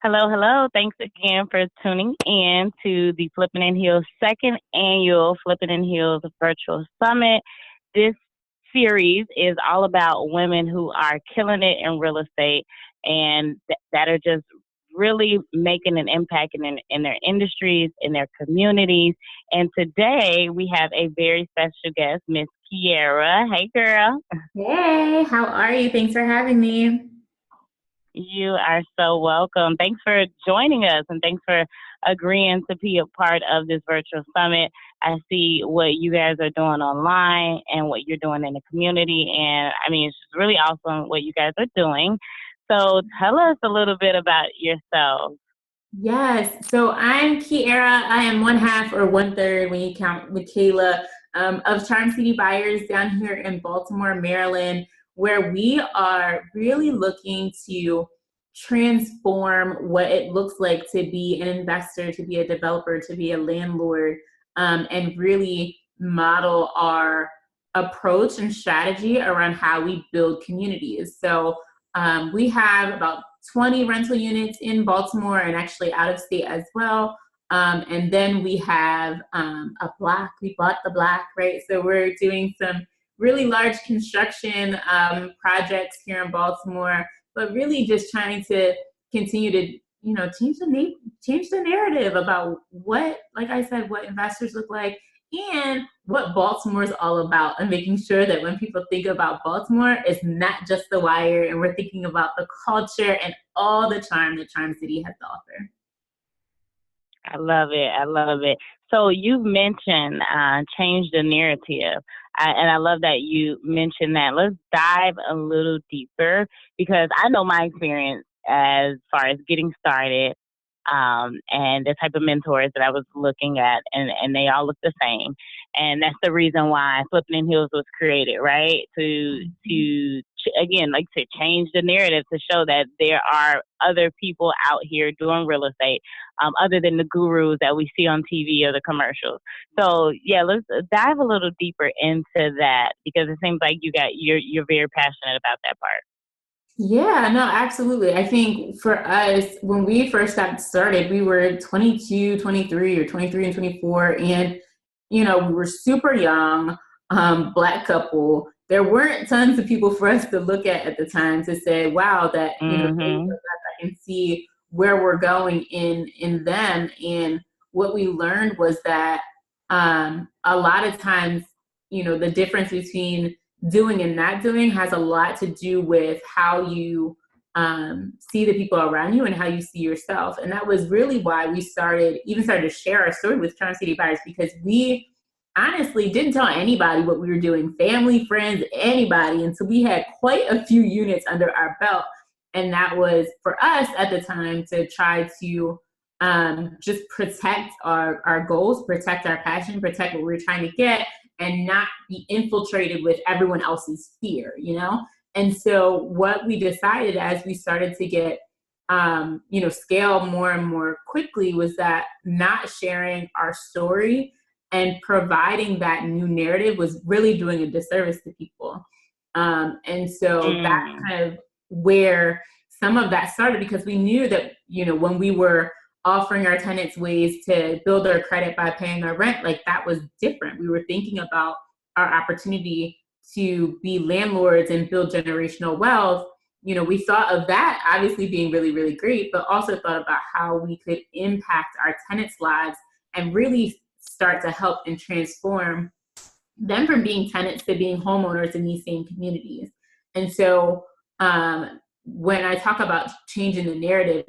Hello, hello. Thanks again for tuning in to the Flippin' and Heels second annual Flippin' and Heels virtual summit. This series is all about women who are killing it in real estate and that are just really making an impact in their industries, in their communities. And today we have a very special guest, Miss Kyara. Hey, girl. Hey, how are you? Thanks for having me. You are so welcome. Thanks for joining us and thanks for agreeing to be a part of this virtual summit. I see what you guys are doing online and what you're doing in the community. And I mean, it's just really awesome what you guys are doing. So tell us a little bit about yourself. Yes, so I'm Kyara. I am one half or one third when you count Michaela of Charm City Buyers down here in Baltimore, Maryland, where we are really looking to transform what it looks like to be an investor, to be a developer, to be a landlord, and really model our approach and strategy around how we build communities. So we have about 20 rental units in Baltimore and actually out of state as well. And then we have a block. We bought the block, right? So we're doing some really large construction projects here in Baltimore, but really just trying to continue to, change the narrative about what, like I said, what investors look like and what Baltimore is all about, and making sure that when people think about Baltimore, it's not just the wire, and we're thinking about the culture and all the charm that Charm City has to offer. I love it. I love it. So you mentioned change the narrative. And I love that you mentioned that. Let's dive a little deeper because I know my experience as far as getting started and the type of mentors that I was looking at, and they all look the same. And that's the reason why Flipping in Heels was created, right? Again, like to change the narrative to show that there are other people out here doing real estate, other than the gurus that we see on TV or the commercials. So yeah, let's dive a little deeper into that because it seems like you're very passionate about that part. Yeah, no, absolutely. I think for us, when we first got started, we were 22, 23, or 23 and 24. And, we were super young, Black couple. There weren't tons of people for us to look at the time to say, wow, that, those Mm-hmm. of us, I can see where we're going in them. And what we learned was that a lot of times, the difference between doing and not doing has a lot to do with how you see the people around you and how you see yourself. And that was really why we started to share our story with Charm City Buyers, because we honestly didn't tell anybody what we were doing, family, friends, anybody, until we had quite a few units under our belt. And that was for us at the time to try to just protect our goals, protect our passion, protect what we were trying to get, and not be infiltrated with everyone else's fear. And so what we decided as we started to get, scale more and more quickly was that not sharing our story and providing that new narrative was really doing a disservice to people. And so that's Mm. kind of where some of that started, because we knew that, when we were offering our tenants ways to build their credit by paying their rent, like that was different. We were thinking about our opportunity to be landlords and build generational wealth. We thought of that obviously being really, really great, but also thought about how we could impact our tenants' lives and really start to help and transform them from being tenants to being homeowners in these same communities. And so when I talk about changing the narrative,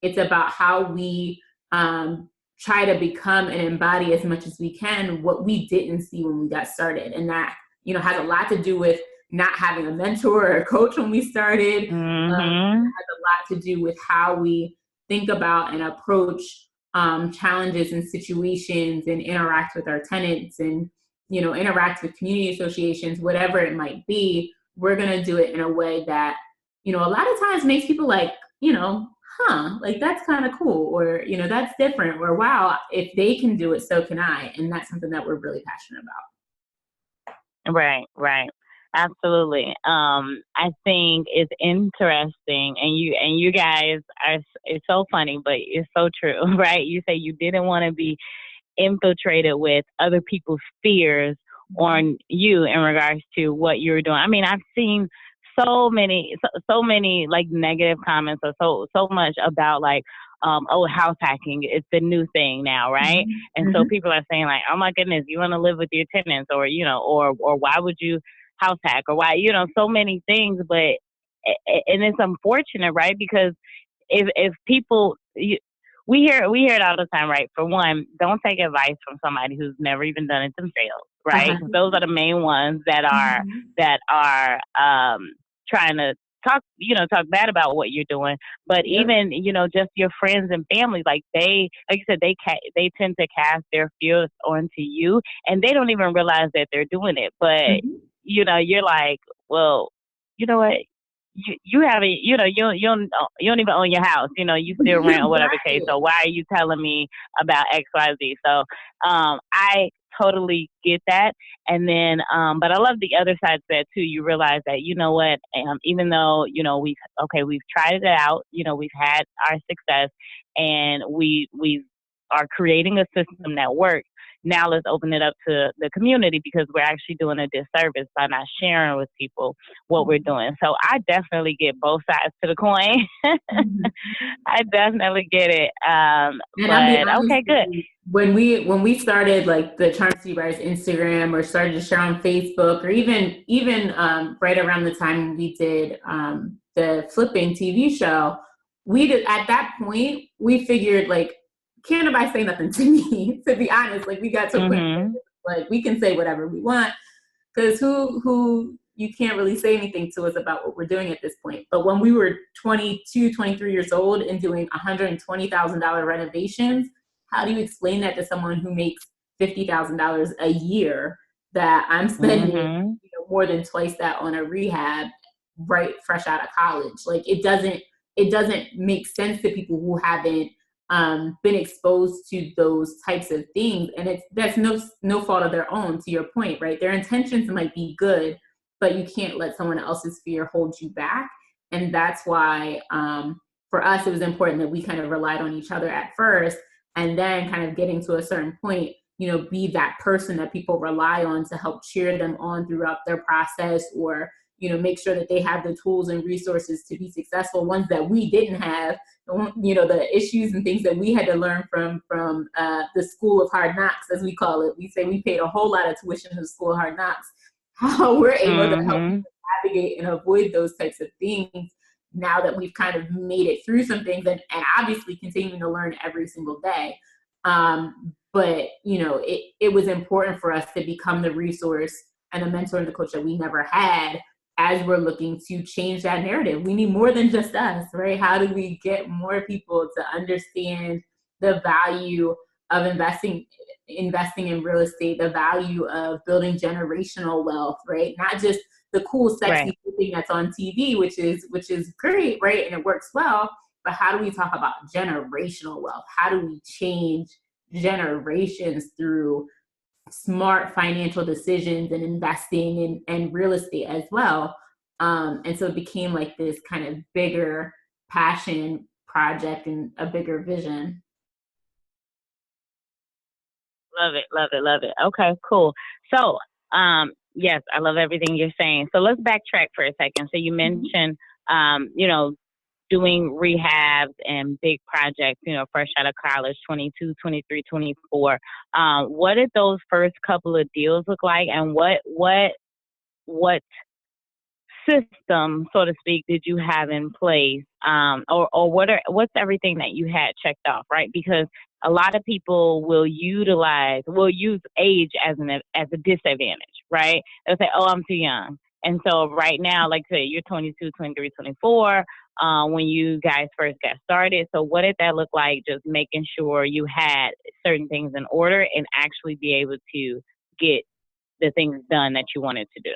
it's about how we try to become and embody as much as we can what we didn't see when we got started. And that, has a lot to do with not having a mentor or a coach when we started. Mm-hmm. Has a lot to do with how we think about and approach challenges and situations and interact with our tenants and, interact with community associations, whatever it might be. We're going to do it in a way that, a lot of times makes people like, like that's kind of cool, or, that's different, or wow, if they can do it, so can I. And that's something that we're really passionate about. Right, right. Absolutely. I think it's interesting, and you guys are. It's so funny, but it's so true, right? You say you didn't want to be infiltrated with other people's fears on you in regards to what you're doing. I mean, I've seen so many like negative comments or so much about like oh, house hacking, it's the new thing now, right? And so people are saying like, oh my goodness, you want to live with your tenants, or or why would you house hack, or why, so many things. But and it's unfortunate, right? Because if people we hear it all the time, right? For one, don't take advice from somebody who's never even done it themselves, right? 'Cause those are the main ones that are trying to talk bad about what you're doing. But Yep. even just your friends and family, like like you said, they tend to cast their fears onto you, and they don't even realize that they're doing it. But you're like, well, you know what? You haven't, you don't even own your house, you still rent or whatever case. Right. So why are you telling me about XYZ? So I totally get that. And then but I love the other side of that too. You realize that, what, even though, we've tried it out, we've had our success, and we are creating a system that works. Now let's open it up to the community, because we're actually doing a disservice by not sharing with people what we're doing. So I definitely get both sides to the coin. I definitely get it. And I'll be But honest okay, with good. you, when we started like the Charm City Buyers Instagram, or started to share on Facebook, or even right around the time we did the Flippin TV show, we did, at that point we figured like, can't nobody say nothing to me, to be honest. Like, we got to a point where, like, we can say whatever we want, because who you can't really say anything to us about what we're doing at this point. But when we were 22, 23 years old and doing $120,000 renovations, how do you explain that to someone who makes $50,000 a year, that I'm spending more than twice that on a rehab right fresh out of college? Like, it doesn't make sense to people who haven't been exposed to those types of things. And that's no fault of their own, to your point, right? Their intentions might be good, but you can't let someone else's fear hold you back. And that's why for us, it was important that we kind of relied on each other at first, and then kind of getting to a certain point, be that person that people rely on to help cheer them on throughout their process, or make sure that they have the tools and resources to be successful, ones that we didn't have, the issues and things that we had to learn from the school of hard knocks, as we call it. We say we paid a whole lot of tuition in the school of hard knocks. How we're able to help people navigate and avoid those types of things now that we've kind of made it through some things, and obviously continuing to learn every single day. But it was important for us to become the resource and the mentor and the coach that we never had, as we're looking to change that narrative. We need more than just us, right? How do we get more people to understand the value of investing in real estate, the value of building generational wealth, right? Not just the cool, sexy thing that's on TV, which is great, right? And it works well, but how do we talk about generational wealth? How do we change generations through smart financial decisions and investing in real estate as well? And so it became like this kind of bigger passion project and a bigger vision. Love it, love it, love it. Okay, cool. So, yes, I love everything you're saying. So let's backtrack for a second. So you mentioned, doing rehabs and big projects, fresh out of college, 22, 23, 24. What did those first couple of deals look like, and what system, so to speak, did you have in place, or what's everything that you had checked off, right? Because a lot of people will use age as a disadvantage, right? They'll say, "Oh, I'm too young," and so right now, like I say, you're 22, 23, 24. When you guys first got started, so what did that look like? Just making sure you had certain things in order and actually be able to get the things done that you wanted to do.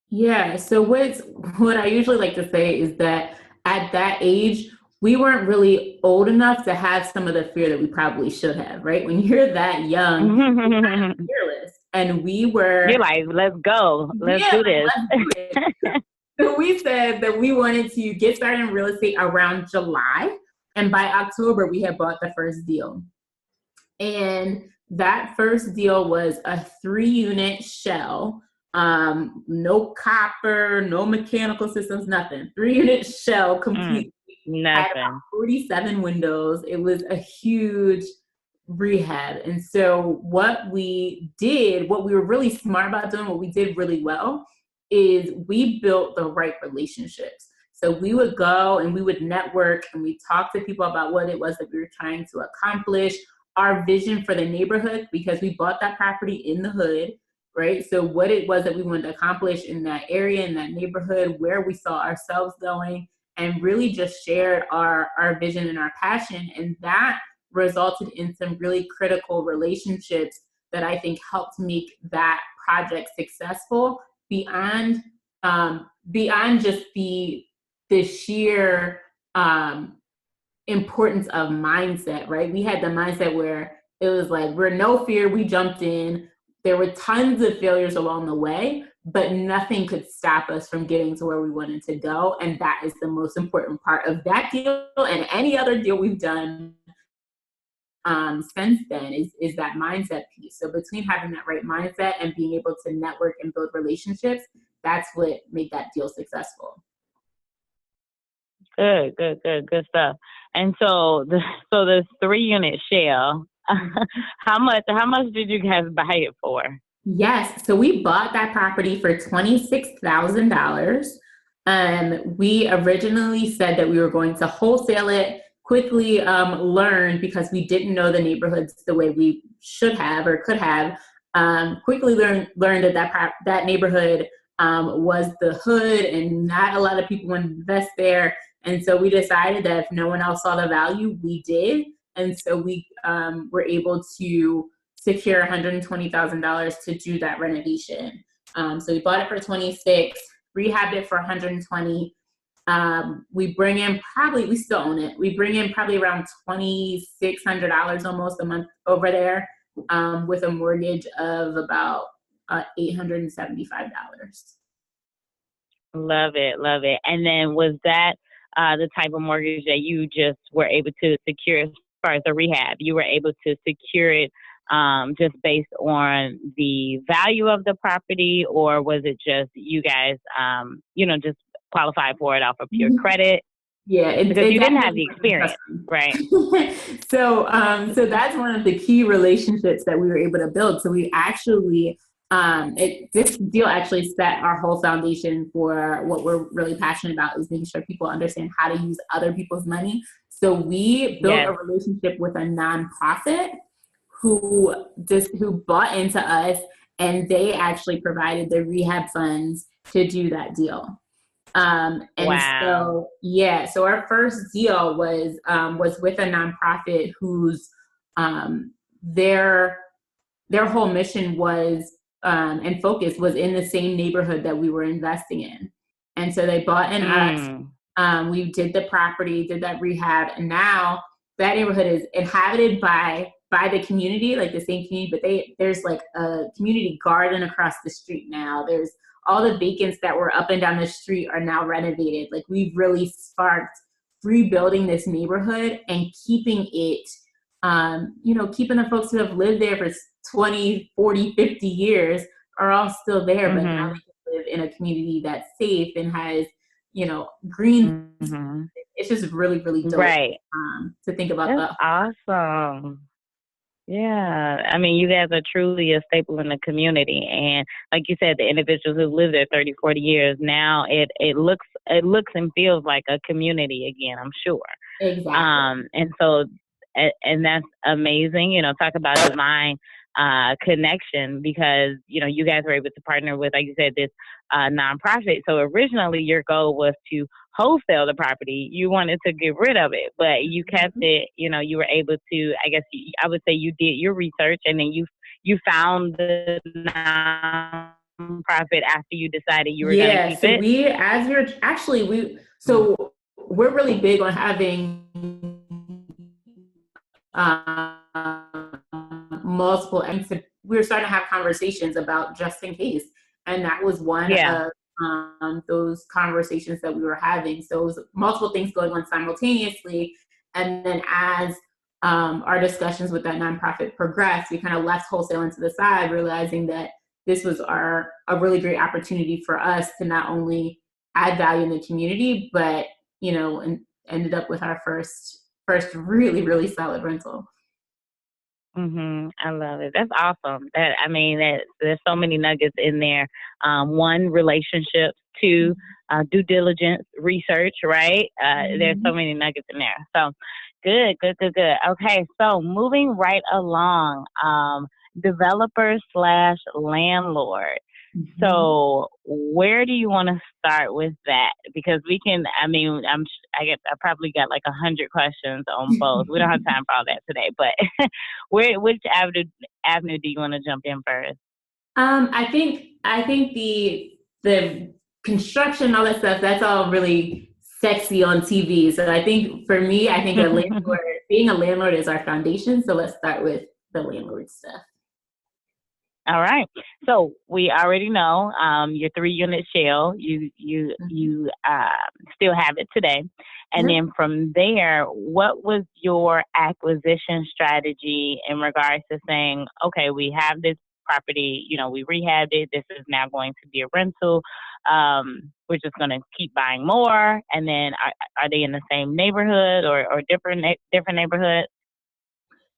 Yeah. So what I usually like to say is that at that age, we weren't really old enough to have some of the fear that we probably should have, right? When you're that young, you're kind of fearless. And we were... You're like, let's go. Let's do this. Let's do it. So we said that we wanted to get started in real estate around July. And by October, we had bought the first deal. And that first deal was a 3-unit shell. No copper, no mechanical systems, nothing. 3-unit shell, completely. Had about 47 windows. It was a huge rehab. And so what we did, what we were really smart about doing, what we did really well, is we built the right relationships. So we would go and we would network and we talk to people about what it was that we were trying to accomplish, our vision for the neighborhood, because we bought that property in the hood, right? So what it was that we wanted to accomplish in that area, in that neighborhood, where we saw ourselves going, and really just shared our vision and our passion. And that resulted in some really critical relationships that I think helped make that project successful beyond just the sheer importance of mindset, right? We had the mindset where it was like, we're no fear, we jumped in. There were tons of failures along the way, but nothing could stop us from getting to where we wanted to go. And that is the most important part of that deal and any other deal we've done since then is that mindset piece. So between having that right mindset and being able to network and build relationships, that's what made that deal successful. Good stuff. And so this 3-unit shell, how much did you guys buy it for? Yes, so we bought that property for $26,000. We originally said that we were going to wholesale it. Quickly learned, because we didn't know the neighborhoods the way we should have or could have, quickly learned that neighborhood was the hood and not a lot of people want to invest there. And so we decided that if no one else saw the value, we did. And so we were able to secure $120,000 to do that renovation. So we bought it for $26,000, rehabbed it for $120,000. We bring in we still own it. We bring in probably around $2,600 almost a month over there, with a mortgage of about $875. Love it. And then was that the type of mortgage that you just were able to secure as far as the rehab? You were able to secure it just based on the value of the property, or was it just you guys, just qualified for it off of pure credit? Yeah, because you didn't have the experience, right? So that's one of the key relationships that we were able to build. So we actually, this deal actually set our whole foundation for what we're really passionate about, is making sure people understand how to use other people's money. So we built a relationship with a nonprofit who bought into us, and they actually provided the rehab funds to do that deal. So our first deal was with a nonprofit whose their whole mission was and focus was in the same neighborhood that we were investing in. And so they bought in us. We did the property, did that rehab, and now that neighborhood is inhabited by the community, like the same community, but there's like a community garden across the street now. There's all the vacants that were up and down the street are now renovated. Like, we've really sparked rebuilding this neighborhood and keeping it, keeping the folks who have lived there for 20, 40, 50 years are all still there, but now they can live in a community that's safe and has, green. It's just really, really dope, to think about. That's awesome. Yeah, I mean, you guys are truly a staple in the community, and like you said, the individuals who live there 30, 40 years now, it looks and feels like a community again, I'm sure. Exactly. And so, and that's amazing. Talk about divine connection, because you guys were able to partner with, like you said, this nonprofit. So originally, your goal was to wholesale the property. You wanted to get rid of it, but you kept it. You were able to. I guess I would say you did your research, and then you found the nonprofit after you decided you were going to keep it. So we're really big on having multiple ends we were starting to have conversations about just in case. And that was one Yeah. of those conversations that we were having. So it was multiple things going on simultaneously. And then as our discussions with that nonprofit progressed, we kind of left wholesaling to the side, realizing that this was a really great opportunity for us to not only add value in the community, but, and ended up with our first really, really solid rental. I love it. That's awesome. There's so many nuggets in there. One, relationships. Two, due diligence, research. Right. There's so many nuggets in there. So, good. Okay. So, moving right along. Developer/landlord. So, where do you want to start with that? Because we can. I probably got like 100 questions on both. We don't have time for all that today, but which avenue do you want to jump in first? I think the construction, all that stuff, that's all really sexy on TV. So I think for me, I think being a landlord is our foundation. So let's start with the landlord stuff. All right. So we already know your 3-unit shell. You still have it today, and then from there, what was your acquisition strategy in regards to saying, okay, we have this property, we rehabbed it. This is now going to be a rental. We're just going to keep buying more, and then are they in the same neighborhood or different neighborhoods?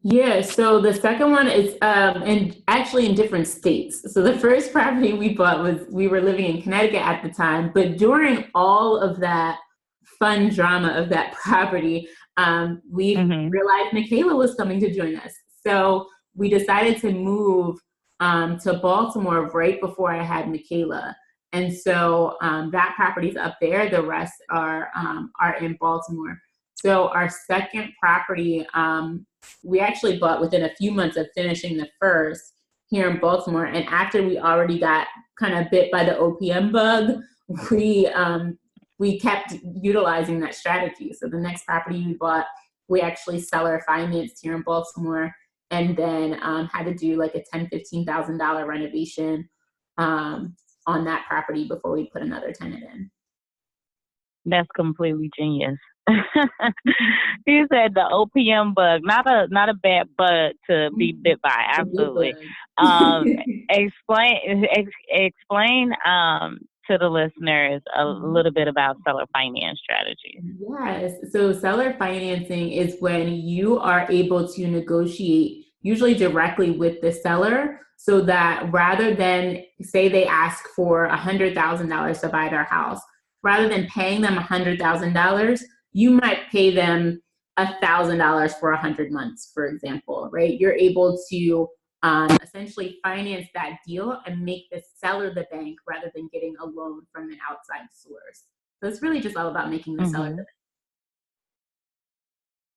Yeah, so the second one is in different states. So the first property we bought we were living in Connecticut at the time, but during all of that fun drama of that property, we realized Michaela was coming to join us. So we decided to move to Baltimore right before I had Michaela. And so that property's up there. The rest are in Baltimore. So our second property, we actually bought within a few months of finishing the first here in Baltimore. And after we already got kind of bit by the OPM bug, we kept utilizing that strategy. So the next property we bought, we actually seller financed here in Baltimore, and then had to do like a $10,000, $15,000 renovation on that property before we put another tenant in. That's completely genius. You said the OPM bug, not a bad bug to be bit by. Absolutely. Explain to the listeners a little bit about seller finance strategy. Yes. So seller financing is when you are able to negotiate usually directly with the seller, so that rather than say they ask for $100,000 to buy their house, rather than paying them $100,000, you might pay them $1,000 for 100 months, for example, right? You're able to essentially finance that deal and make the seller the bank rather than getting a loan from an outside source. So it's really just all about making the seller the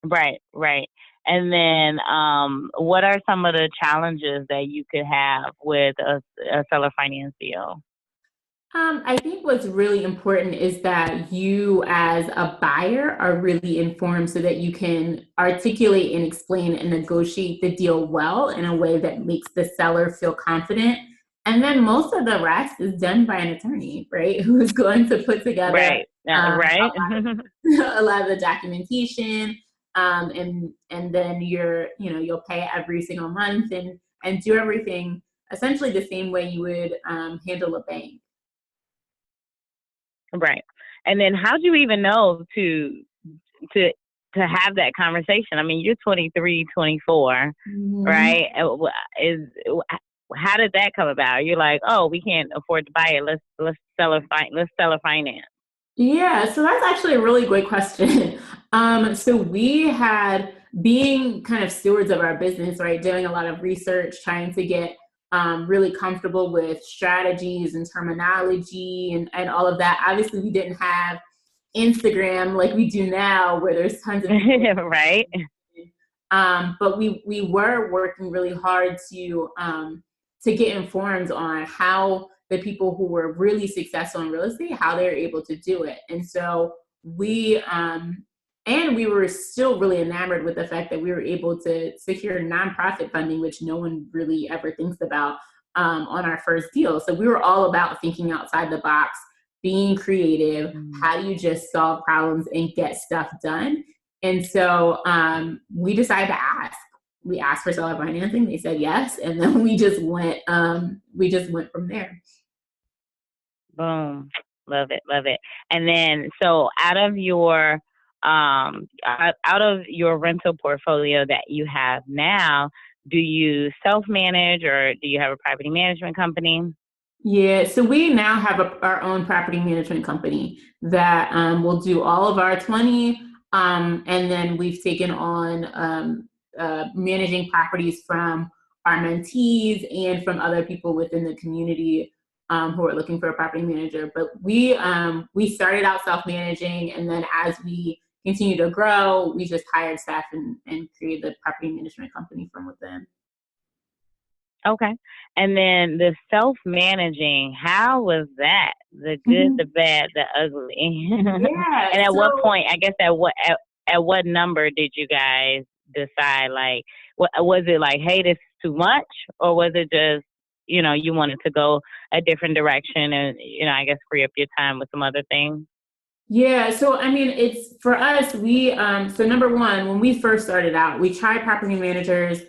bank. Right. And then what are some of the challenges that you could have with a seller finance deal? I think what's really important is that you as a buyer are really informed so that you can articulate and explain and negotiate the deal well in a way that makes the seller feel confident. And then most of the rest is done by an attorney, right? Who's going to put together a lot of the documentation, and then you'll pay every single month and do everything essentially the same way you would handle a bank. Right. And then how do you even know to have that conversation? I mean, you're 23, 24, right? How did that come about? You're like, oh, we can't afford to buy it. Let's seller finance. Yeah, so that's actually a really great question. So we had, being kind of stewards of our business, right, doing a lot of research, trying to get really comfortable with strategies and terminology and all of that. Obviously, we didn't have Instagram like we do now, where there's tons of people. Right. But we were working really hard to get informed on how the people who were really successful in real estate, how they're able to do it. And so we And we were still really enamored with the fact that we were able to secure nonprofit funding, which no one really ever thinks about, on our first deal. So we were all about thinking outside the box, being creative. How do you just solve problems and get stuff done? And so we decided to ask. We asked for seller financing. They said yes, and then we just went. We just went from there. Boom. Love it. Love it. And then, so out of your rental portfolio that you have now, do you self-manage or do you have a property management company? Yeah, so we now have our own property management company that will do all of our 20, and then we've taken on managing properties from our mentees and from other people within the community who are looking for a property manager. But we started out self-managing, and then as we continue to grow, we just hired staff and created the property management company from within. Okay. And then the self-managing, how was that? The good, the bad, the ugly. Yeah. And at what point, I guess at what number did you guys decide, like, was it like, hey, this is too much? Or was it just, you wanted to go a different direction and, I guess free up your time with some other things? Yeah, so I mean, it's for us, we so number one, when we first started out, we tried property managers.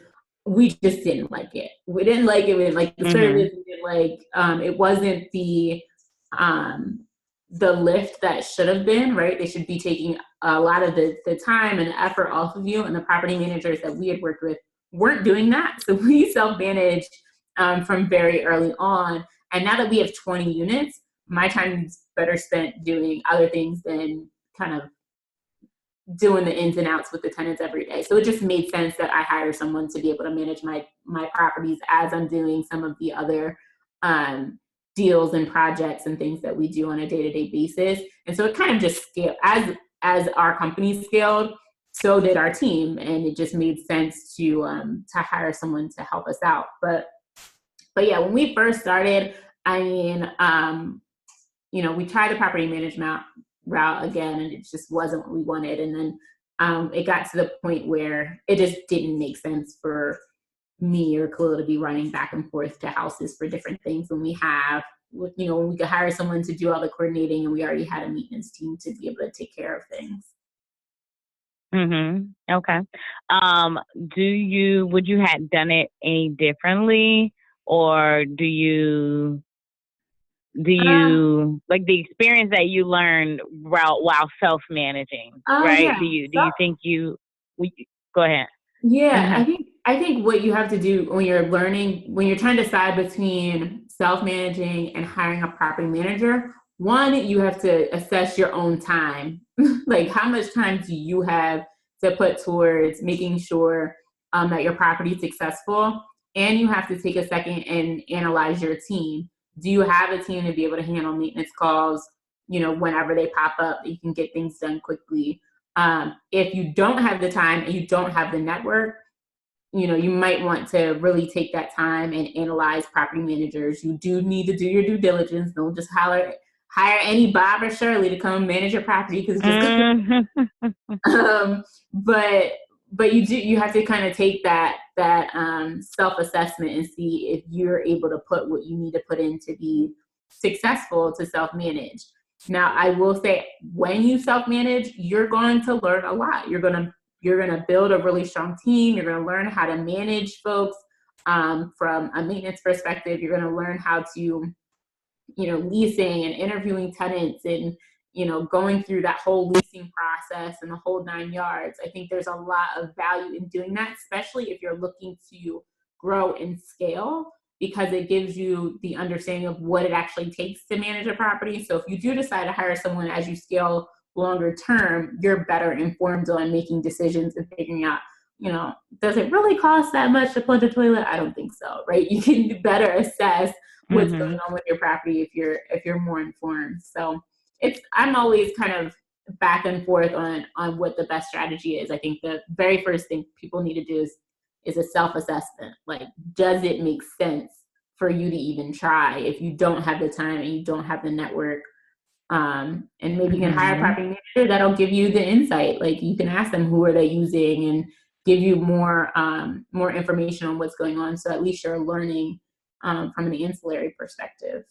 We just didn't like it. We didn't like it. We didn't like the service. We didn't like it wasn't the lift that should have been, right? They should be taking a lot of the time and the effort off of you, and the property managers that we had worked with weren't doing that. So we self-managed from very early on. And now that we have 20 units, my time's better spent doing other things than kind of doing the ins and outs with the tenants every day. So it just made sense that I hire someone to be able to manage my properties as I'm doing some of the other deals and projects and things that we do on a day-to-day basis. And so it kind of just scaled as our company scaled, so did our team, and it just made sense to hire someone to help us out. But yeah, when we first started, I mean, we tried the property management route again, and it just wasn't what we wanted. And then it got to the point where it just didn't make sense for me or Khalil to be running back and forth to houses for different things when we could hire someone to do all the coordinating, and we already had a maintenance team to be able to take care of things. Okay. Would you have done it any differently, or do you like the experience that you learned while self-managing, right? Yeah. Do you think go ahead? Yeah, I think what you have to do when you're trying to decide between self-managing and hiring a property manager, one, you have to assess your own time. Like, how much time do you have to put towards making sure that your property is successful? And you have to take a second and analyze your team. Do you have a team to be able to handle maintenance calls, whenever they pop up, you can get things done quickly? If you don't have the time and you don't have the network, you might want to really take that time and analyze property managers. You do need to do your due diligence. Don't just hire any Bob or Shirley to come manage your property, because but you have to kind of take that self-assessment and see if you're able to put what you need to put in to be successful to self-manage. Now, I will say, when you self-manage, you're going to learn a lot. You're going to build a really strong team. You're going to learn how to manage folks from a maintenance perspective. You're going to learn how to, leasing and interviewing tenants and, going through that whole leasing process and the whole 9 yards. I think there's a lot of value in doing that, especially if you're looking to grow and scale, because it gives you the understanding of what it actually takes to manage a property. So if you do decide to hire someone as you scale longer term, you're better informed on making decisions and figuring out, does it really cost that much to plunge a toilet? I don't think so, right? You can better assess what's going on with your property if you're more informed. So I'm always kind of back and forth on what the best strategy is. I think the very first thing people need to do is a self-assessment. Like, does it make sense for you to even try if you don't have the time and you don't have the network? And maybe you can hire a property manager that'll give you the insight. Like you can ask them who are they using and give you more information on what's going on. So at least you're learning from an ancillary perspective.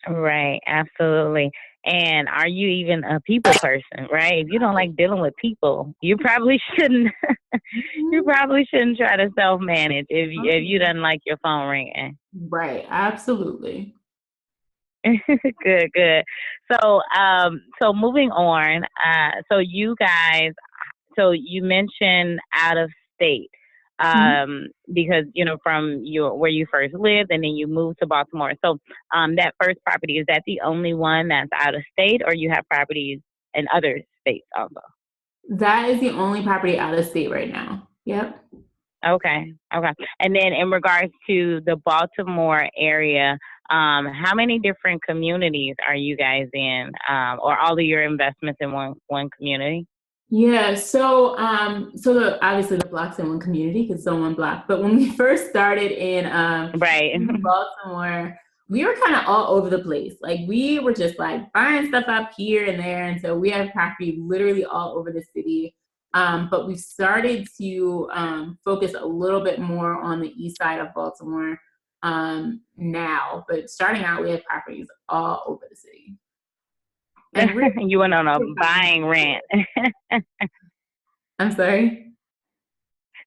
Right, absolutely. And are you even a people person, right? If you don't like dealing with people, you probably shouldn't. You probably shouldn't try to self-manage if you don't like your phone ringing. Right, absolutely. Good, good. So moving on. So you guys. So you mentioned out of state, because from where you first lived, and then you moved to Baltimore. So that first property, is that the only one that's out of state, or you have properties in other states also? That is the only property out of state right now. Yep. Okay. Okay. And then in regards to the Baltimore area, how many different communities are you guys in, or all of your investments in one community? Yeah, obviously the block's in one community because it's on one block. But when we first started Right. in Baltimore, we were kind of all over the place. Like we were just like buying stuff up here and there, and so we have property literally all over the city. But we started to focus a little bit more on the east side of Baltimore now. But starting out, we have properties all over the city. And you went on a buying rant. I'm sorry?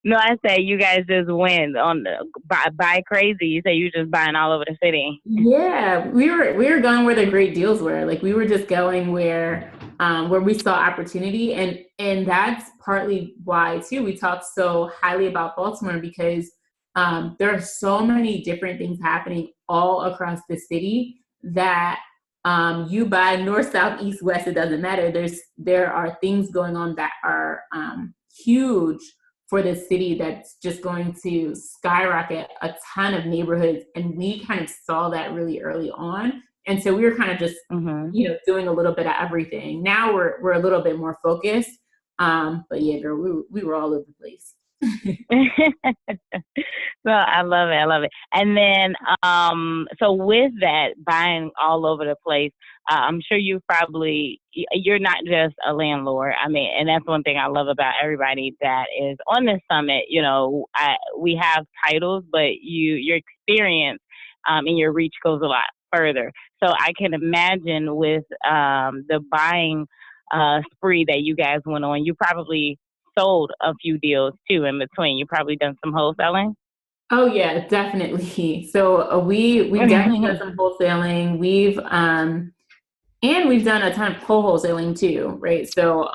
No, I say you guys just went on the buy crazy. You say you just buying all over the city. Yeah, we were going where the great deals were. Like we were just going where we saw opportunity, and that's partly why too we talked so highly about Baltimore, because there are so many different things happening all across the city that you buy north, south, east, west, it doesn't matter. There are things going on that are huge for the city that's just going to skyrocket a ton of neighborhoods. And we kind of saw that really early on. And so we were kind of just, doing a little bit of everything. Now we're a little bit more focused. But yeah, girl, we were all over the place. Well, I love it. I love it. And then, so with that buying all over the place, I'm sure you're not just a landlord. I mean, and that's one thing I love about everybody that is on this summit. We have titles, but your experience and your reach goes a lot further. So I can imagine with the buying spree that you guys went on, you probably sold a few deals too in between. You probably done some wholesaling. Oh yeah, definitely. So we definitely done some wholesaling. We've done a ton of co-wholesaling too, right? So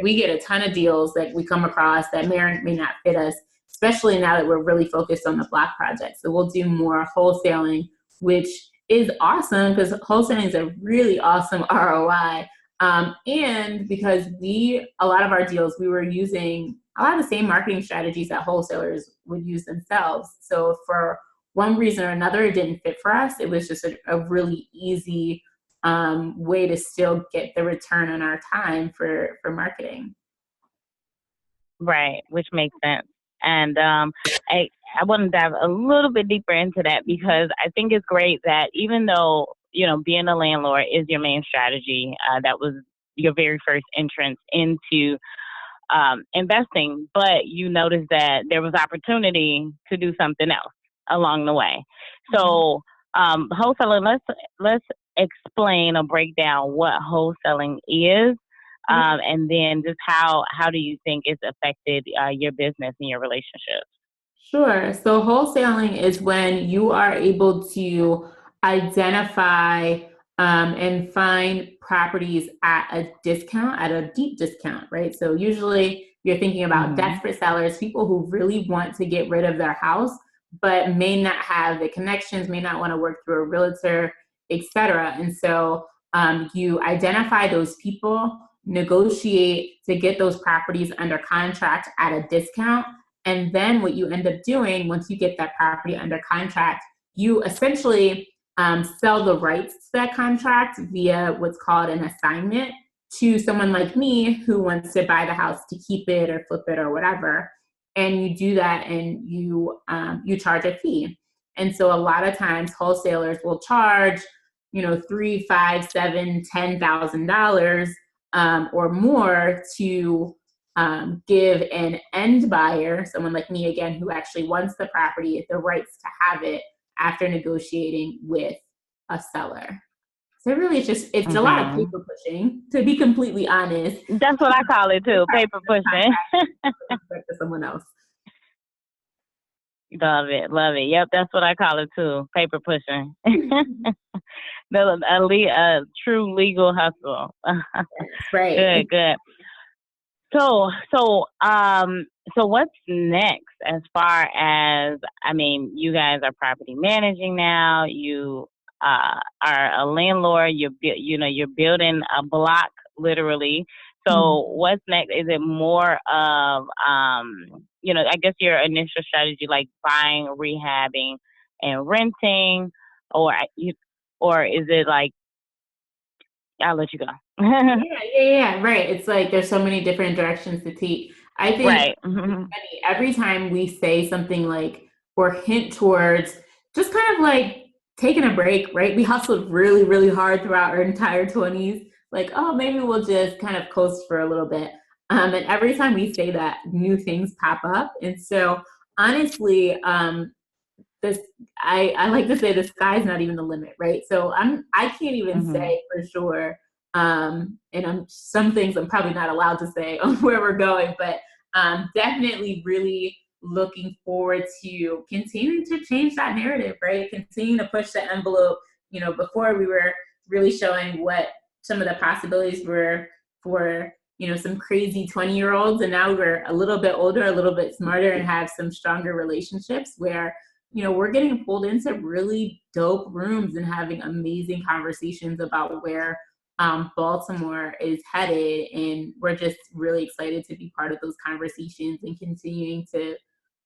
we get a ton of deals that we come across that may or may not fit us, especially now that we're really focused on the block project. So we'll do more wholesaling, which is awesome because wholesaling is a really awesome ROI. And because a lot of our deals, we were using a lot of the same marketing strategies that wholesalers would use themselves. So if for one reason or another, it didn't fit for us, it was just a really easy way to still get the return on our time for marketing. Right, which makes sense. And I want to dive a little bit deeper into that because I think it's great that even though, being a landlord is your main strategy, that was your very first entrance into investing, but you noticed that there was opportunity to do something else along the way. So wholesaling, let's explain or break down what wholesaling is. And then just how do you think it's affected your business and your relationships? Sure. So wholesaling is when you are able to identify and find properties at a discount, at a deep discount, right? So usually you're thinking about desperate sellers, people who really want to get rid of their house, but may not have the connections, may not want to work through a realtor, etc. And so you identify those people, negotiate to get those properties under contract at a discount. And then what you end up doing once you get that property under contract, you essentially sell the rights to that contract via what's called an assignment to someone like me who wants to buy the house to keep it or flip it or whatever. And you do that and you charge a fee. And so a lot of times wholesalers will charge, $3, $5, $7, $10,000 or more to give an end buyer, someone like me again, who actually wants the property, the rights to have it after negotiating with a seller. So really, it's a lot of paper pushing, to be completely honest. That's what I call it too, paper pushing. To someone else. Love it. Yep, that's what I call it too, paper pushing. A true legal hustle. Right. Good. So what's next as far as, I mean, you guys are property managing now. You are a landlord. You're building a block literally. So what's next? Is it more of, I guess your initial strategy, like buying, rehabbing, and renting, or is it like, I'll let you go. Yeah. Right. It's like there's so many different directions to take. I think Right. Every time we say something like, or hint towards just kind of like taking a break, right? We hustled really, really hard throughout our entire 20s. Like, oh, maybe we'll just kind of coast for a little bit. And every time we say that, new things pop up. And so honestly, I like to say the sky's not even the limit, right? So I can't even say for sure. And some things I'm probably not allowed to say on where we're going, but definitely really looking forward to continuing to change that narrative, right? Continuing to push the envelope. Before we were really showing what some of the possibilities were for, some crazy 20-year-olds. And now we're a little bit older, a little bit smarter, and have some stronger relationships where, we're getting pulled into really dope rooms and having amazing conversations about where Baltimore is headed. And we're just really excited to be part of those conversations and continuing to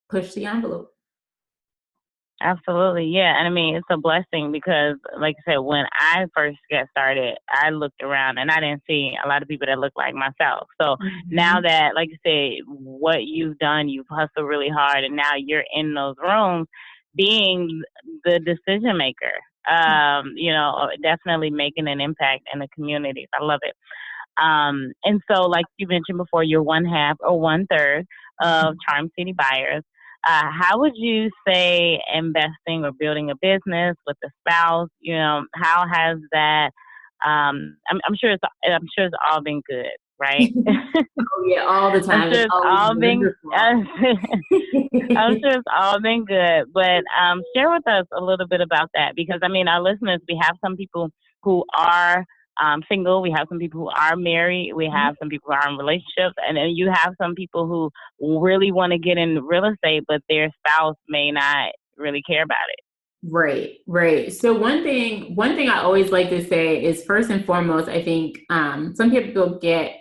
push the envelope. Absolutely. Yeah. And I mean, it's a blessing because, like I said, when I first got started, I looked around and I didn't see a lot of people that look like myself. So now that, like you said, what you've done, you've hustled really hard, and now you're in those rooms being the decision maker, definitely making an impact in the communities. I love it. And so, like you mentioned before, you're 1/2 or 1/3 of Charm City Buyers. How would you say investing or building a business with a spouse? How has that? I'm sure it's all been good, right? Oh yeah, all the time. I'm sure it's all been. I'm sure it's all been good, but share with us a little bit about that, because I mean, our listeners, we have some people who are single, we have some people who are married, we have some people who are in relationships, and then you have some people who really want to get into real estate, but their spouse may not really care about it. Right. So one thing I always like to say is, first and foremost, I think some people get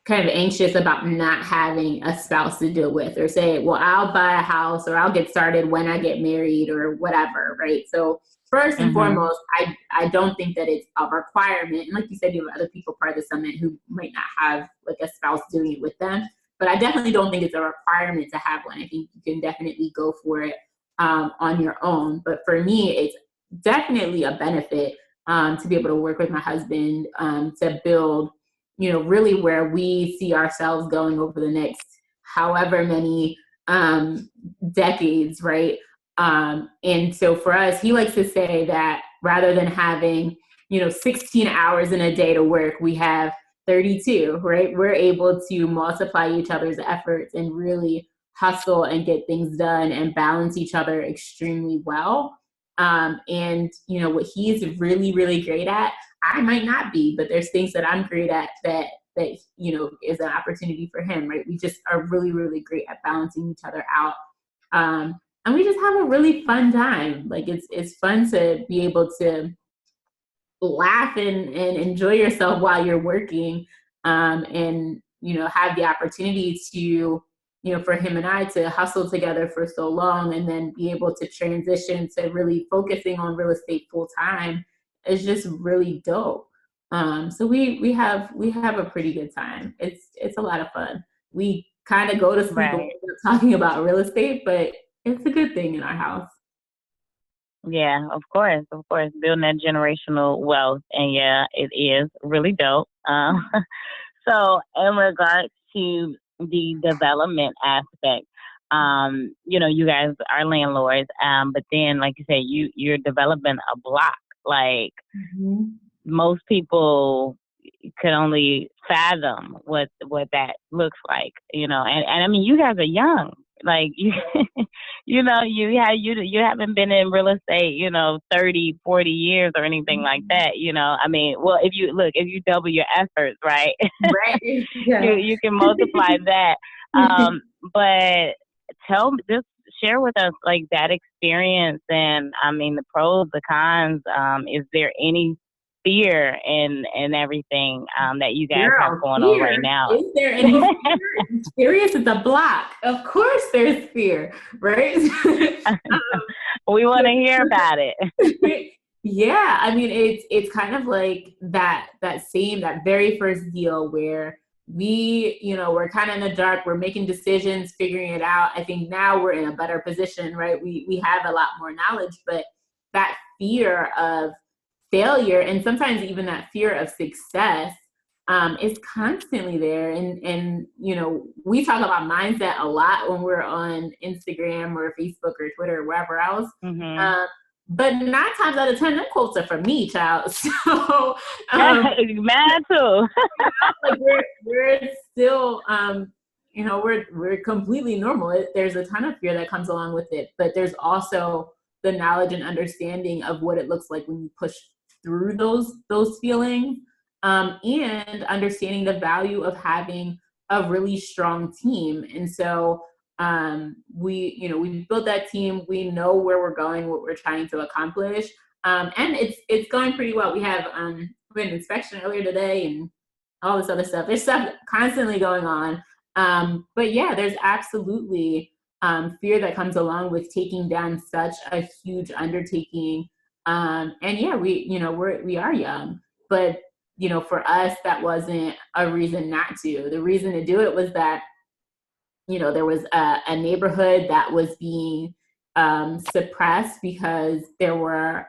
kind of anxious about not having a spouse to deal with, or say, well, I'll buy a house or I'll get started when I get married or whatever, right? So first and foremost, I don't think that it's a requirement. And like you said, you have other people part of the summit who might not have like a spouse doing it with them, but I definitely don't think it's a requirement to have one. I think you can definitely go for it on your own. But for me, it's definitely a benefit to be able to work with my husband to build, really where we see ourselves going over the next however many decades, right? And so for us, he likes to say that rather than having, 16 hours in a day to work, we have 32, right? We're able to multiply each other's efforts and really hustle and get things done and balance each other extremely well. And, what he's really, really great at, I might not be, but there's things that I'm great at that is an opportunity for him, right? We just are really, really great at balancing each other out. And we just have a really fun time. Like it's fun to be able to laugh and enjoy yourself while you're working, and have the opportunity to, for him and I to hustle together for so long and then be able to transition to really focusing on real estate full time is just really dope. So we have a pretty good time. It's a lot of fun. We kind of go to sleep talking about real estate, but it's a good thing in our house. Yeah, of course, building that generational wealth, and yeah, it is really dope. So in regards to the development aspect, you guys are landlords, but then like you say, you're developing a block. Like Mhm. most people could only fathom what that looks like, and I mean you guys are young. Like you you haven't been in real estate, 30, 40 years or anything like that, I mean, well, if you double your efforts, right, Right. Yeah. you can multiply that. But just share with us like that experience, and I mean the pros, the cons. Is there any fear and everything that you guys have Girl, going on right fear. now? Is there any fear? Serious is a block. Of course there's fear, right? We want to hear about it. Yeah, I mean it's kind of like that very first deal where we're kind of in the dark, we're making decisions, figuring it out. I think now we're in a better position, right? We have a lot more knowledge, but that fear of failure and sometimes even that fear of success is constantly there. And we talk about mindset a lot when we're on Instagram or Facebook or Twitter or wherever else. Mm-hmm. But 9 times out of 10, that quotes are from me, child. So, Mad too. like we're still, we're completely normal. There's a ton of fear that comes along with it, but there's also the knowledge and understanding of what it looks like when you push through those feelings, and understanding the value of having a really strong team. And so we built that team. We know where we're going, what we're trying to accomplish, and it's going pretty well. We had an inspection earlier today, and all this other stuff. There's stuff constantly going on, but yeah, there's absolutely fear that comes along with taking down such a huge undertaking. And yeah, we are young, but for us, that wasn't a reason not to. The reason to do it was that there was a neighborhood that was being suppressed because there were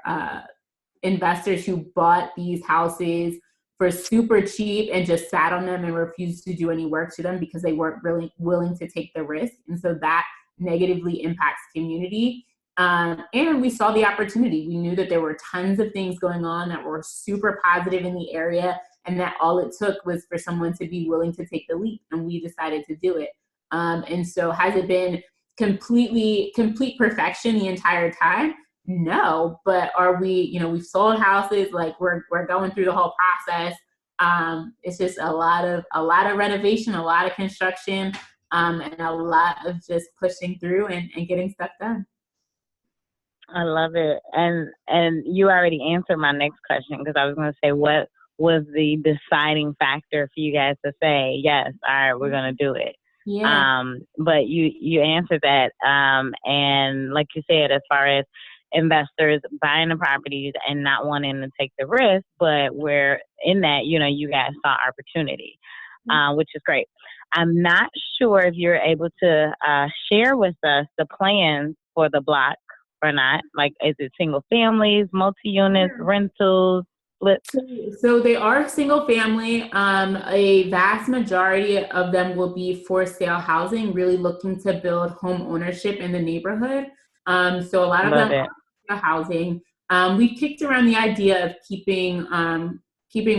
investors who bought these houses for super cheap and just sat on them and refused to do any work to them because they weren't really willing to take the risk. And so that negatively impacts community. And we saw the opportunity. We knew that there were tons of things going on that were super positive in the area, and that all it took was for someone to be willing to take the leap, and we decided to do it. And so has it been complete perfection the entire time? No, but are we've sold houses, like we're going through the whole process. It's just a lot of renovation, a lot of construction, and a lot of just pushing through and getting stuff done. I love it. And you already answered my next question, because I was going to say, what was the deciding factor for you guys to say, yes, all right, we're going to do it? Yeah. But you answered that. And like you said, as far as investors buying the properties and not wanting to take the risk, but we're in that, you guys saw opportunity, which is great. I'm not sure if you're able to share with us the plans for the block or not. Like, is it single families, multi-units, rentals, splits? So they are single family. A vast majority of them will be for sale housing, really looking to build home ownership in the neighborhood. So a lot of them are housing. We've kicked around the idea of keeping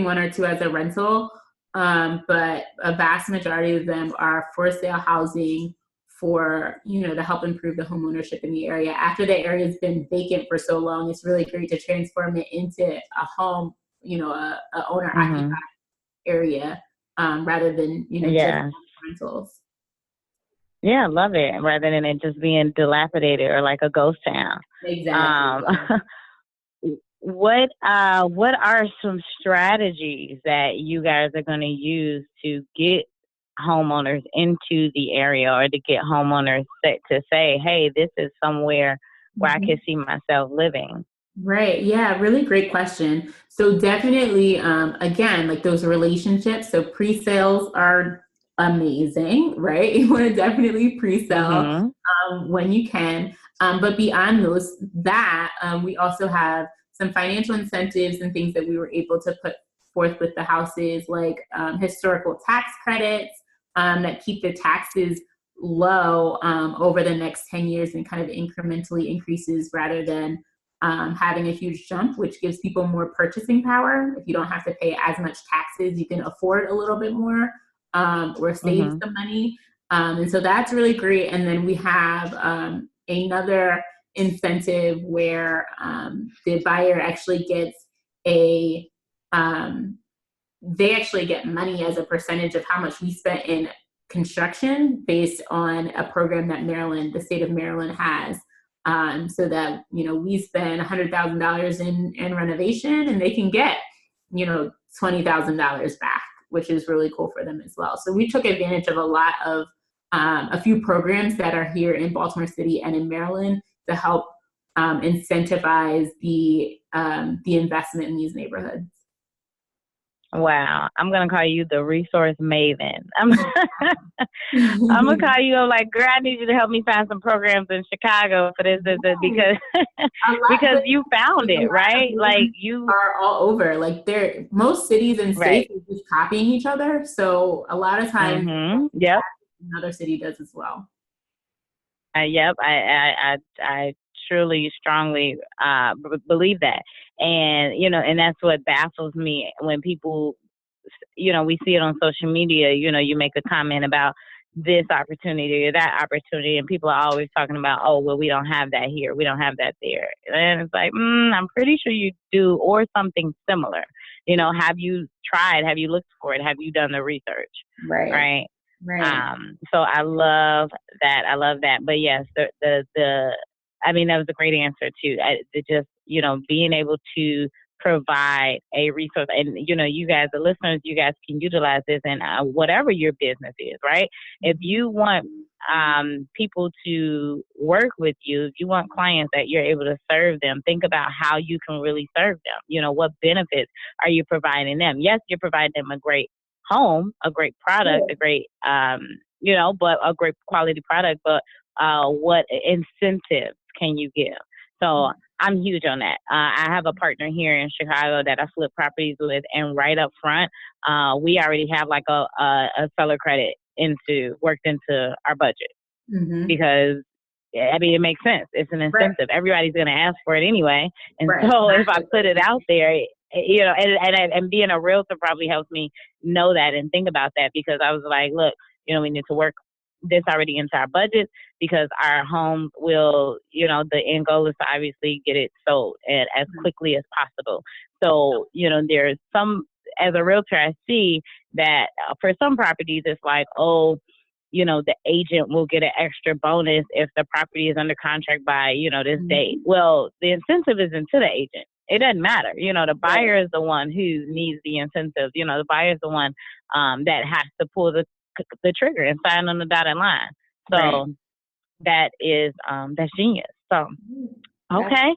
one or two as a rental, but a vast majority of them are for sale housing for, to help improve the home ownership in the area. After the area has been vacant for so long, it's really great to transform it into a home, a owner occupied area, rather than, just rentals. Yeah, love it. Rather than it just being dilapidated or like a ghost town. Exactly. What are some strategies that you guys are going to use to get homeowners into the area, or to get homeowners to say, hey, this is somewhere where I can see myself living? Right. Yeah. Really great question. So definitely, again, like those relationships. So pre-sales are amazing, right? You want to definitely pre-sell when you can. But beyond we also have some financial incentives and things that we were able to put forth with the houses, like historical tax credits that keep the taxes low over the next 10 years and kind of incrementally increases rather than having a huge jump, which gives people more purchasing power. If you don't have to pay as much taxes, you can afford a little bit more or save some money. And so that's really great. And then we have another incentive where the buyer actually gets they actually get money as a percentage of how much we spent in construction based on a program that the state of Maryland has. So that, we spend $100,000 in renovation and they can get, $20,000 back, which is really cool for them as well. So we took advantage of a few programs that are here in Baltimore City and in Maryland to help incentivize the investment in these neighborhoods. Wow, I'm gonna call you the resource maven. I'm gonna call you. I'm like, girl, I need you to help me find some programs in Chicago for this because because you found it, right? Like you are all over. Like most cities and states are just copying each other. So a lot of times, yep, another city does as well. Yep, I truly, strongly believe that. And, and that's what baffles me when people, we see it on social media, you make a comment about this opportunity or that opportunity, and people are always talking about, oh, well, we don't have that here. We don't have that there. And it's like, I'm pretty sure you do, or something similar. Have you tried? Have you looked for it? Have you done the research? Right. So I love that. But yes, I mean, that was a great answer too. Being able to provide a resource, and you guys, the listeners, you guys can utilize this in whatever your business is, right? If you want people to work with you, if you want clients that you're able to serve them, think about how you can really serve them. What benefits are you providing them? Yes, you're providing them a great home, a great product, a great, but a great quality product, but what incentives can you give? So I'm huge on that. I have a partner here in Chicago that I flip properties with, and right up front, we already have like a seller credit worked into our budget because it makes sense. It's an incentive. Everybody's going to ask for it anyway. And so if I put it out there, and being a realtor probably helps me know that and think about that, because I was like, look, we need to work this already into our budget because our homes will, the end goal is to obviously get it sold as quickly as possible. So, there's as a realtor, I see that for some properties, it's like, oh, the agent will get an extra bonus if the property is under contract by, this date. Well, the incentive isn't to the agent. It doesn't matter. The buyer is the one who needs the incentive. The buyer is the one that has to pull the trigger and sign on the dotted line. So that's genius. So, okay.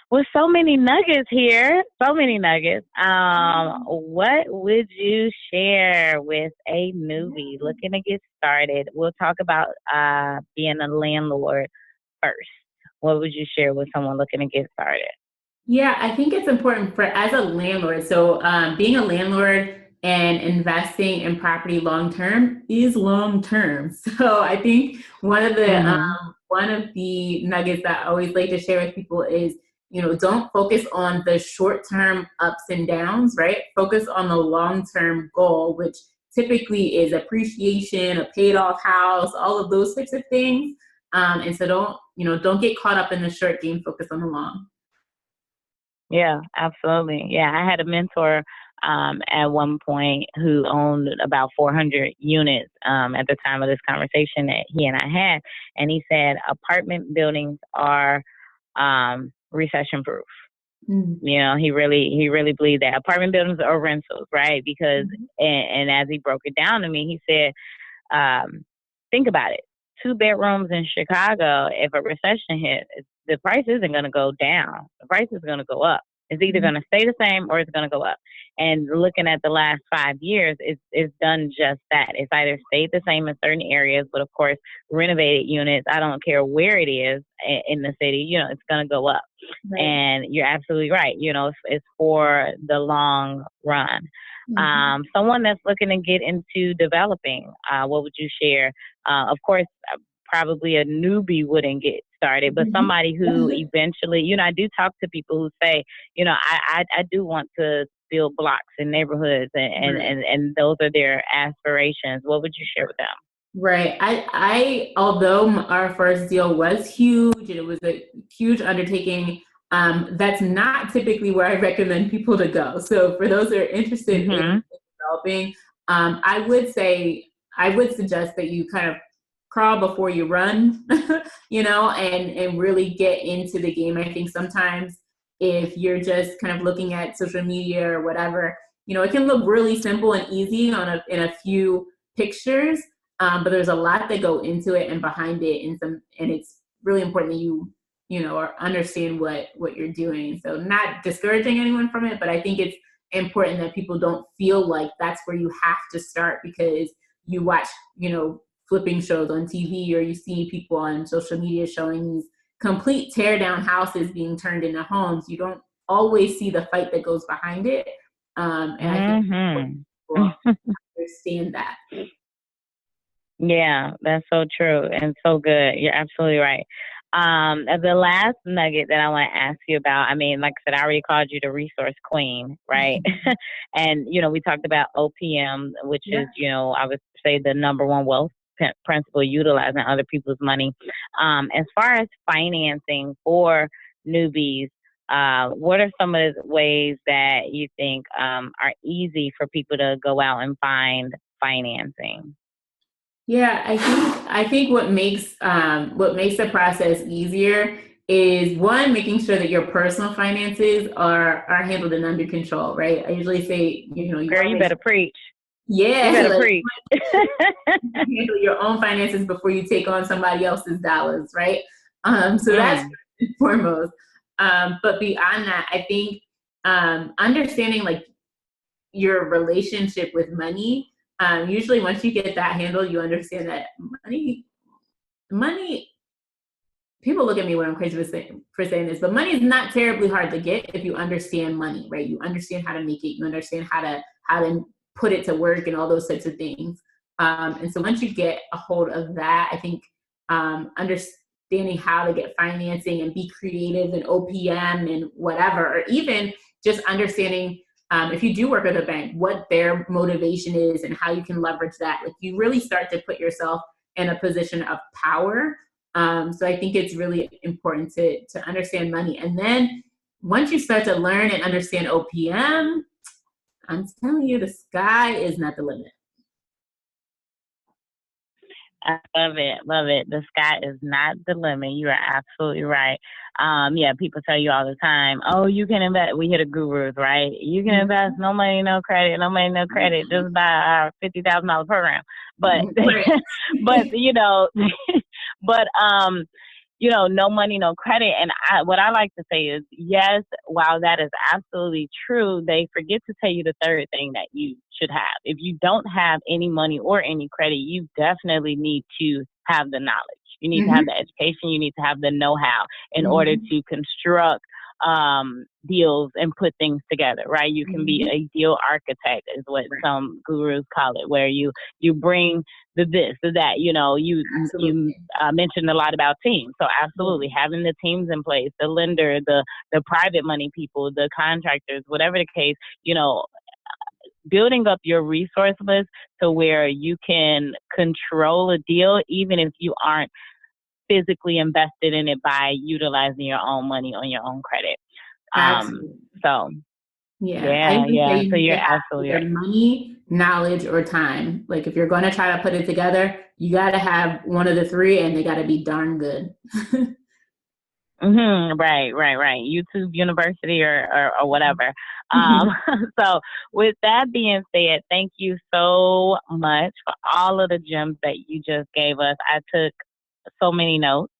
With so many nuggets here, what would you share with a newbie looking to get started? We'll talk about being a landlord first. What would you share with someone looking to get started? Yeah, I think it's important as a landlord. So being a landlord and investing in property long-term is long-term. So I think one of the nuggets that I always like to share with people is, don't focus on the short-term ups and downs, right? Focus on the long-term goal, which typically is appreciation, a paid-off house, all of those types of things. And so don't get caught up in the short game, focus on the long. Yeah, absolutely. Yeah, I had a mentor at one point who owned about 400 units at the time of this conversation that he and I had. And he said apartment buildings are recession proof. He really believed that apartment buildings are rentals, right? Because, and as he broke it down to me, he said, think about it. 2 bedrooms in Chicago, if a recession hits, the price isn't going to go down. The price is going to go up. It's either going to stay the same or it's going to go up. And looking at the last 5 years, it's done just that. It's either stayed the same in certain areas, but of course, renovated units, I don't care where it is in the city, it's going to go up. Right. And you're absolutely right. It's for the long run. Someone that's looking to get into developing, what would you share? Of course, probably a newbie wouldn't get started, but somebody who eventually, I do talk to people who say, I do want to build blocks in neighborhoods and those are their aspirations. What would you share with them? Right. I although our first deal was huge and it was a huge undertaking, that's not typically where I recommend people to go. So for those that are interested in developing, I would suggest that you kind of crawl before you run, and really get into the game. I think sometimes if you're just kind of looking at social media or whatever, it can look really simple and easy in a few pictures. But there's a lot that go into it and behind it, and it's really important that you or understand what you're doing. So not discouraging anyone from it, but I think it's important that people don't feel like that's where you have to start because you watch flipping shows on TV or you see people on social media showing these complete tear down houses being turned into homes. You don't always see the fight that goes behind it, and I think people understand that. Yeah, that's so true and so good. You're absolutely right. The last nugget that I want to ask you about, like I said, I already called you the resource queen, right? And, we talked about OPM, which is, I would say the number one wealth principle, utilizing other people's money. As far as financing for newbies, what are some of the ways that you think are easy for people to go out and find financing? Yeah, I think what makes the process easier is one, making sure that your personal finances are handled and under control, right? I usually say, Girl, you better preach. Yeah, you better preach. Handle your own finances before you take on somebody else's dollars, right? So that's first and foremost. But beyond that, I think understanding like your relationship with money. Usually once you get that handled, you understand that money, people look at me when I'm crazy for saying this, but money is not terribly hard to get if you understand money, right? You understand how to make it, you understand how to put it to work and all those types of things. And so once you get a hold of that, I think understanding how to get financing and be creative and OPM and whatever, or even just understanding if you do work at a bank, what their motivation is and how you can leverage that. Like you really start to put yourself in a position of power. So I think it's really important to understand money. And then once you start to learn and understand OPM, I'm telling you, the sky is not the limit. I love it. Love it. The sky is not the limit. You are absolutely right. People tell you all the time, oh, you can invest. We hear the gurus, right? You can invest, no money, no credit, no money, no credit, just buy our $50,000 program. But, no money, no credit. And what I like to say is, yes, while that is absolutely true, they forget to tell you the third thing that you should have. If you don't have any money or any credit, you definitely need to have the knowledge. You need to have the education. You need to have the know-how in order to construct deals and put things together, right? You can be a deal architect is what some gurus call it, where you bring the this, the that, you mentioned a lot about teams. So absolutely having the teams in place, the lender, the private money people, the contractors, whatever the case, building up your resource list to where you can control a deal, even if you aren't physically invested in it by utilizing your own money on your own credit. So you're absolutely right. Money, knowledge, or time. Like if you're going to try to put it together, you got to have one of the three, and they got to be darn good. Right. YouTube University or whatever. So with that being said, thank you so much for all of the gems that you just gave us. I took so many notes.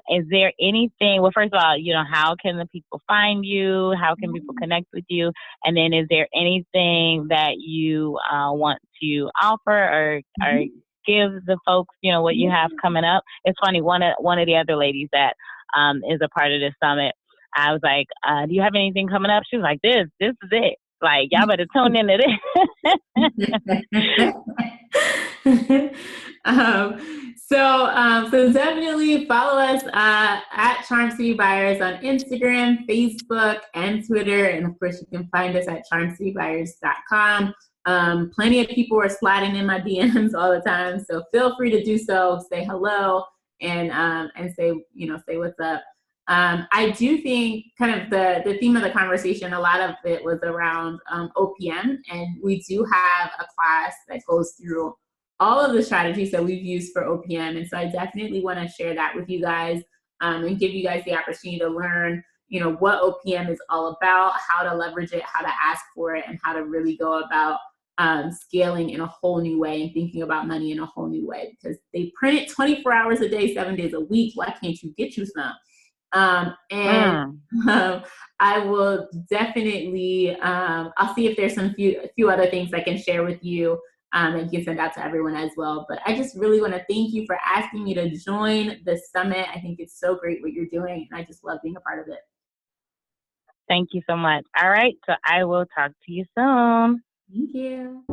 Is there anything, well, first of all, how can the people find you? How can people connect with you? And then is there anything that you want to offer or give the folks, what you have coming up? It's funny, one of the other ladies that is a part of this summit, I was like, do you have anything coming up? She was like, this is it. Like, y'all better tune into this. So definitely follow us at Charm City Buyers on Instagram, Facebook, and Twitter. And of course, you can find us at charmcitybuyers.com. Plenty of people are sliding in my DMs all the time, so feel free to do so. Say hello and say what's up. I do think kind of the theme of the conversation, a lot of it was around OPM, and we do have a class that goes through all of the strategies that we've used for OPM. And so I definitely want to share that with you guys and give you guys the opportunity to learn, what OPM is all about, how to leverage it, how to ask for it, and how to really go about scaling in a whole new way and thinking about money in a whole new way, because they print it 24 hours a day, 7 days a week. Why can't you get you some? I will definitely, I'll see if there's a few other things I can share with you and you can send out to everyone as well. But I just really want to thank you for asking me to join the summit. I think it's so great what you're doing, and I just love being a part of it. Thank you so much. All right, so I will talk to you soon. Thank you.